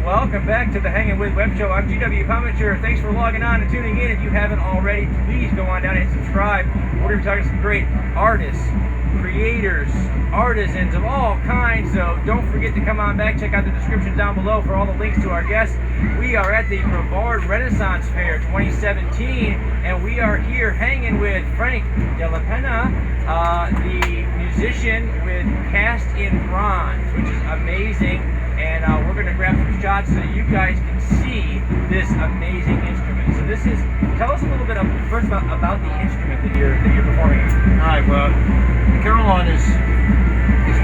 Welcome back to the Hangin With Web Show. I'm GW Commentator. Thanks for logging on and tuning in. If you haven't already, please go on down and subscribe. We're going to be talking to some great artists, creators, artisans of all kinds. So don't forget to come on back. Check out the description down below for all the links to our guests. We are at the Brevard Renaissance Fair 2017, and we are here hanging with Della Penna, the musician with cast in bronze, which is amazing. And we're going to grab some shots so you guys can see this amazing instrument. So tell us a little bit first about the instrument that you're performing on. All right, well, the carillon is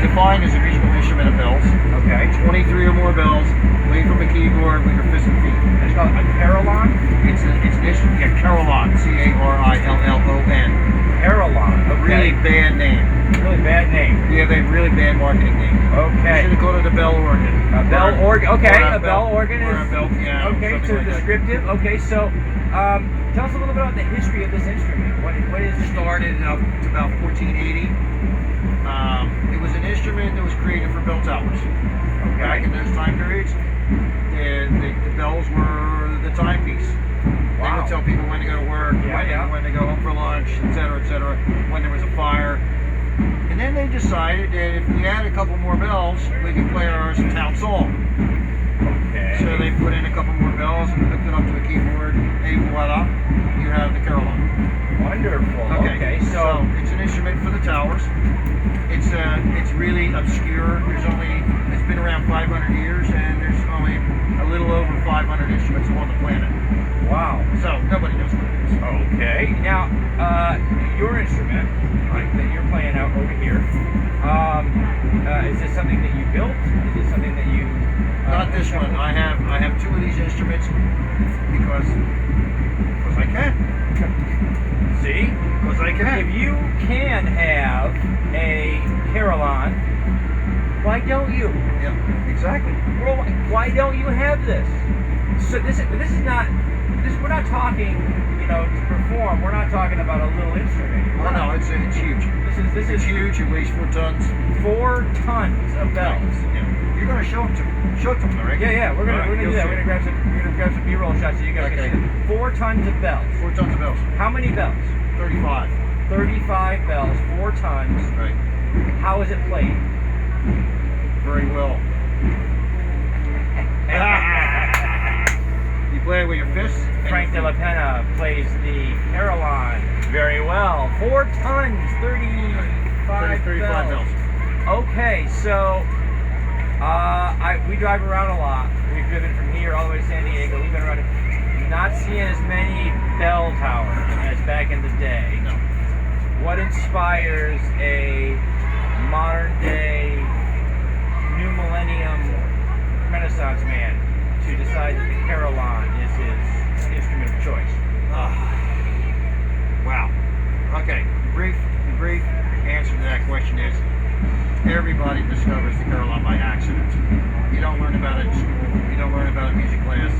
defined as a musical instrument of bells. Okay. 23 or more bells, played from a keyboard with your fists and feet. It's called a carillon? It's an instrument, yeah, carillon, C-A-R-I-L-L-O-N. Carillon, okay. Really bad name. Really bad name. Yeah, they have really bad marketing name. Okay. You should have called it a bell organ. A bell organ. Okay, a bell organ or is. a bell piano. Okay, so like descriptive. That. Okay, so tell us a little bit about the history of this instrument. What is it? Started up to about 1480. It was an instrument that was created for bell towers. Okay. Back in those time periods, the bells were the timepiece. They would tell people when to go to work, when to go home for lunch, etc., when there was a fire. And then they decided that if we had a couple more bells, we could play our town song. Okay. So they put in a couple more bells and hooked it up to a keyboard. Et voila, you have the carillon. Wonderful. Okay, so it's an instrument for the towers. It's really obscure. It's been around 500 years, and there's only a little over 500 instruments on the planet. Wow. So nobody knows what it is. Okay. Now, your instrument, that you're playing out over here, is this something that you built? Is this something that you? Not this one. I have two of these instruments because I can. See? Because I can. If you can have a carillon, why don't you? Yeah, exactly. Well, why don't you have this? So this is not. We're not talking, to perform. We're not talking about a little instrument. Oh no, it's huge. This is huge. It weighs 4 tons. 4 tons of bells. Yeah. You're gonna show it to them, all right? Yeah. We're gonna do that. We're gonna grab some B-roll shots so you guys can see. 4 tons of bells. 4 tons of bells. How many bells? 35. 35 bells. 4 tons. Right. How is it played? Very well. You play it with your fists. Della Penna plays the carillon very well. 4 tons, 35 bells. Okay, so we drive around a lot. We've driven from here all the way to San Diego. We've been around, not seeing as many bell towers as back in the day. No. What inspires a modern day, new millennium Renaissance man to decide that the carillon is his instrument of choice? Wow. Okay. The brief answer to that question is everybody discovers the carillon by accident. You don't learn about it in school. You don't learn about it in music class.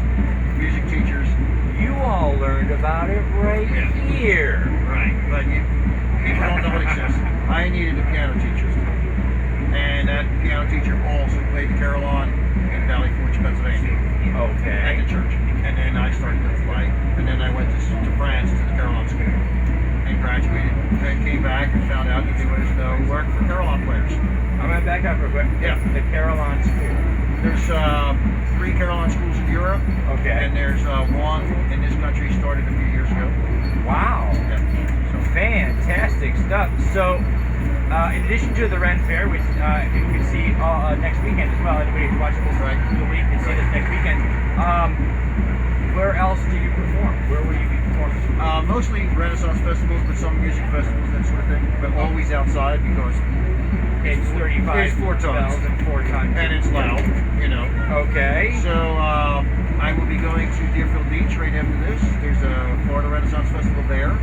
Music teachers. You all learned about it right here. Right. But people don't know it exists. I needed a piano teacher. And that piano teacher also played the carillon in Valley Forge, Pennsylvania. Okay. At the church. And then I started to play. And then I went to France to the Carillon School and graduated. Then came back and found out that there was no work for carillon players. I'm going to back up real quick. Yeah. The Carillon School. There's 3 carillon schools in Europe. Okay. And there's one in this country started a few years ago. Wow. Yeah. So fantastic stuff. So, in addition to the Ren Fair, which you can see next weekend as well, anybody who's watching this the week can see this next weekend. Where else do you perform? Where will you be performing? Mostly Renaissance festivals, but some music festivals, that sort of thing. But always outside because it's 35 it's 4 tons. bells and 4 tons. And it's loud, you know. Okay. So I will be going to Deerfield Beach right after this. There's a Florida Renaissance Festival there.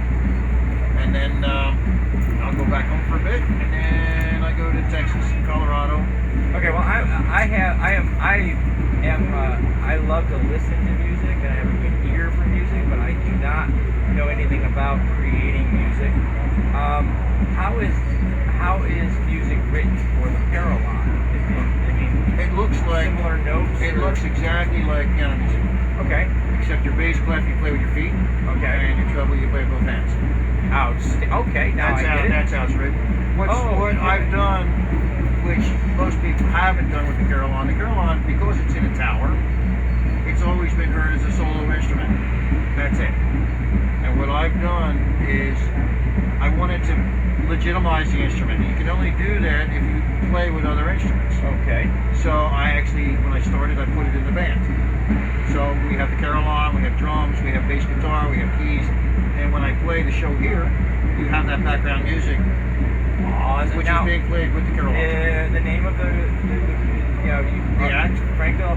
back home for a bit, and then I go to Texas and Colorado. Okay, well, I love to listen to music, and I have a good ear for music, but I do not know anything about creating music. How is music written for the Carillon? I mean, it looks like similar notes. It looks exactly like piano music. Okay. Except your bass clef you play with your feet. Okay. And your treble you play with both hands. Okay, now I get it. That's how it's written. What I've done, which most people haven't done with the Carillon. The Carillon, because it's in a tower, it's always been heard as a solo instrument. That's it. And what I've done is I wanted to legitimize the instrument. You can only do that if you play with other instruments. Okay. So I actually, when I started, I put it in the band. So we have the Carillon, we have drums, we have bass guitar, we have keys, and when I play the show here, you have that background music, which is being played with the Carillon. The name of the act? Frank Della.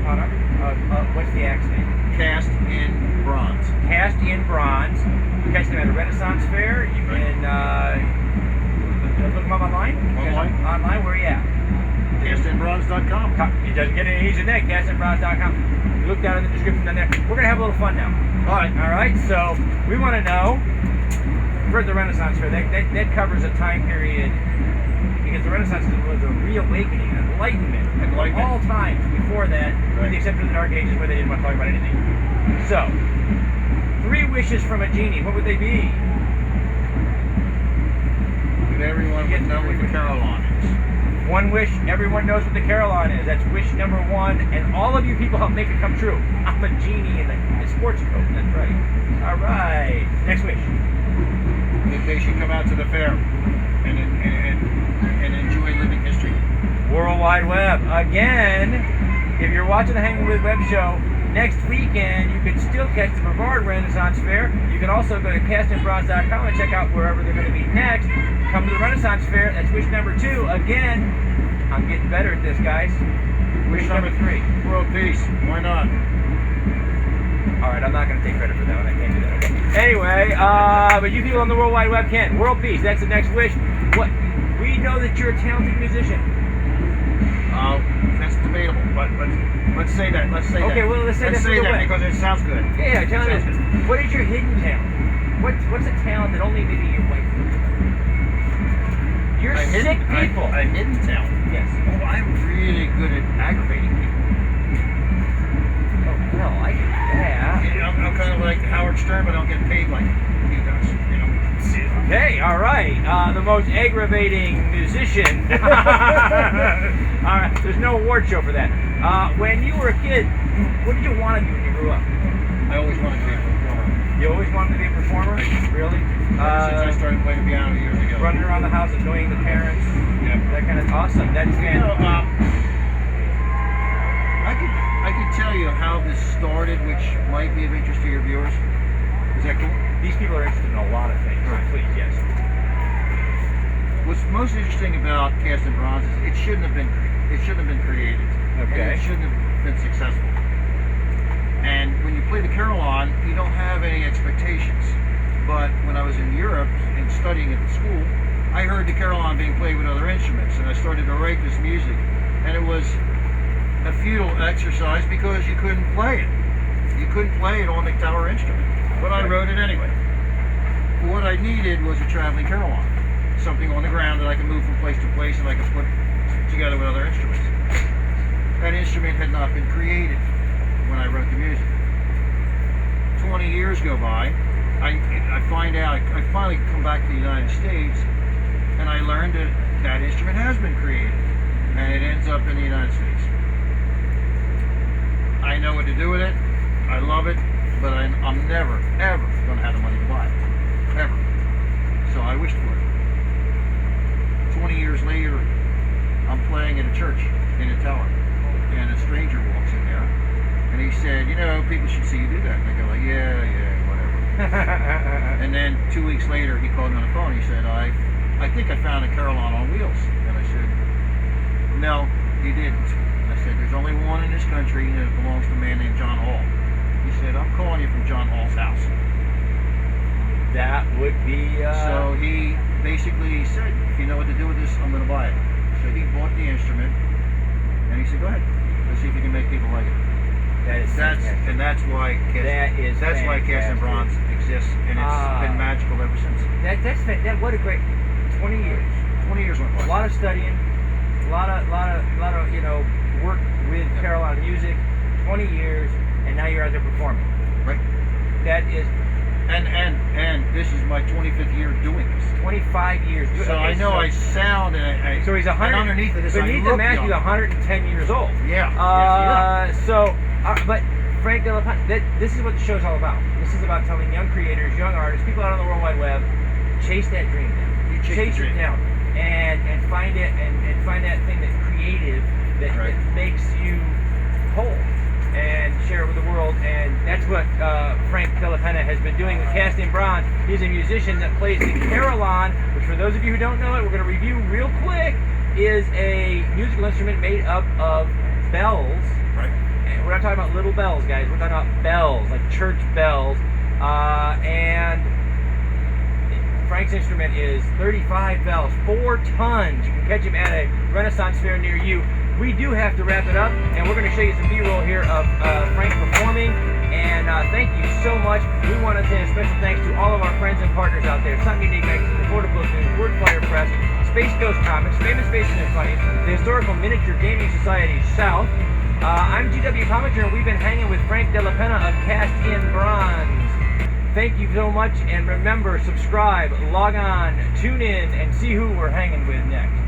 What's the act's name? Cast in Bronze. Cast in Bronze. You catch them at a Renaissance Fair. You can look them up online. Online, where are you at? CastinBronze.com. It doesn't get any easier than that. CastinBronze.com. You look down in the description down there. We're gonna have a little fun now. All right. So we want to know. For the Renaissance Fair, that covers a time period, because the Renaissance was a reawakening, an enlightenment. All times before that, with the exception of the Dark Ages, where they didn't want to talk about anything. So, 3 wishes from a genie. What would they be? That everyone would know what the Carillon is. 1 wish, everyone knows what the Carillon is. That's wish number 1, and all of you people help make it come true. I'm a genie in a sports coat. That's right. All right. Next wish. That they should come out to the fair and enjoy living history. World Wide Web. Again, if you're watching the Hangin With Web Show, next weekend you can still catch the Brevard Renaissance Fair. You can also go to castingbronze.com and check out wherever they're going to be next. Come to the Renaissance Fair. That's wish number 2. Again, I'm getting better at this, guys. Wish number 3. World peace. Why not? Alright, I'm not going to take credit for that one. I can't do that. Okay. Anyway, but you people on the World Wide Web can. World peace. That's the next wish. What? We know that you're a talented musician. That's debatable, but let's say that. Let's say that. Okay, well, let's say that because it sounds good. Yeah, tell me this. What is your hidden talent? What's a talent that only maybe your wife knows about? You're sick people. A hidden talent? Yes. Oh, I'm really good at aggravating people. Oh, well, I can do that. Yeah, I'm kind of like Howard Stern, but I don't get paid like he does, you know. Okay, all right. The most aggravating musician. All right, there's no award show for that. When you were a kid, what did you want to do when you grew up? I always wanted to be a performer. You always wanted to be a performer? Really? Ever since I started playing the piano years ago. Running around the house, annoying the parents. Yeah. That kind of awesome. That's fantastic. I could tell you how this started, which might be of interest to your viewers. Is that cool? These people are interested in a lot of things. So please, yes. What's most interesting about Cast in Bronze is it shouldn't have been created. Okay. And it shouldn't have been successful. And when you play the Carillon, you don't have any expectations. But when I was in Europe and studying at the school, I heard the Carillon being played with other instruments, and I started to write this music. And it was a futile exercise because you couldn't play it. You couldn't play it on the tower instrument. But I wrote it anyway. What I needed was a traveling Carillon. Something on the ground that I could move from place to place and I could put together with other instruments. That instrument had not been created when I wrote the music. 20 years go by, I find out, I finally come back to the United States, and I learned that that instrument has been created, and it ends up in the United States. I know what to do with it, I love it, but I'm never, ever going to have the money to buy it. Ever. So I wished for it. 20 years later, I'm playing at a church in a tower, and a stranger walks in there, and he said, you know, people should see you do that. And I go like, yeah, whatever. And then 2 weeks later, he called me on the phone. He said, I think I found a Carillon on wheels. And I said, no, you didn't. And I said, there's only one in this country, and it belongs to a man named John Hall. He said, I'm calling you from John Hall's house. That would be... So he basically said, if you know what to do with this, I'm going to buy it. So he bought the instrument, and he said, go ahead, let's see if you can make people like it. That's why cast in bronze exists, and it's been magical ever since. What a great 20 years. 20 years went by. A lot of studying, a lot of work with Carillon music. 20 years, and now you're out there performing. Right. That is. And this is my 25th year doing this. 25 years. So I know I sound and so he's 100. And underneath of this, beneath the mask, he's 110 years old. Yeah. So, but Frank Della, this is what the show's all about. This is about telling young creators, young artists, people out on the World Wide Web, chase that dream down. You chase it down, and find it, and find that thing that's creative that makes you whole. And share it with the world, and that's what Frank Della Penna has been doing with Cast in Bronze. He's a musician that plays the carillon, which for those of you who don't know it, we're going to review real quick, is a musical instrument made up of bells. Right. And we're not talking about little bells, guys. We're talking about bells, like church bells. And Frank's instrument is 35 bells, 4 tons. You can catch him at a Renaissance Fair near you. We do have to wrap it up, and we're going to show you some B-roll here of Frank performing. And thank you so much. We want to say a special thanks to all of our friends and partners out there: Something Unique Magazine, the Florida Book News, Word Flyer Press, Space Ghost Comics, Famous Faces and Funnies, the Historical Miniature Gaming Society South. I'm GW Comicher, and we've been hanging with Frank Della Penna of Cast in Bronze. Thank you so much, and remember, subscribe, log on, tune in, and see who we're hanging with next.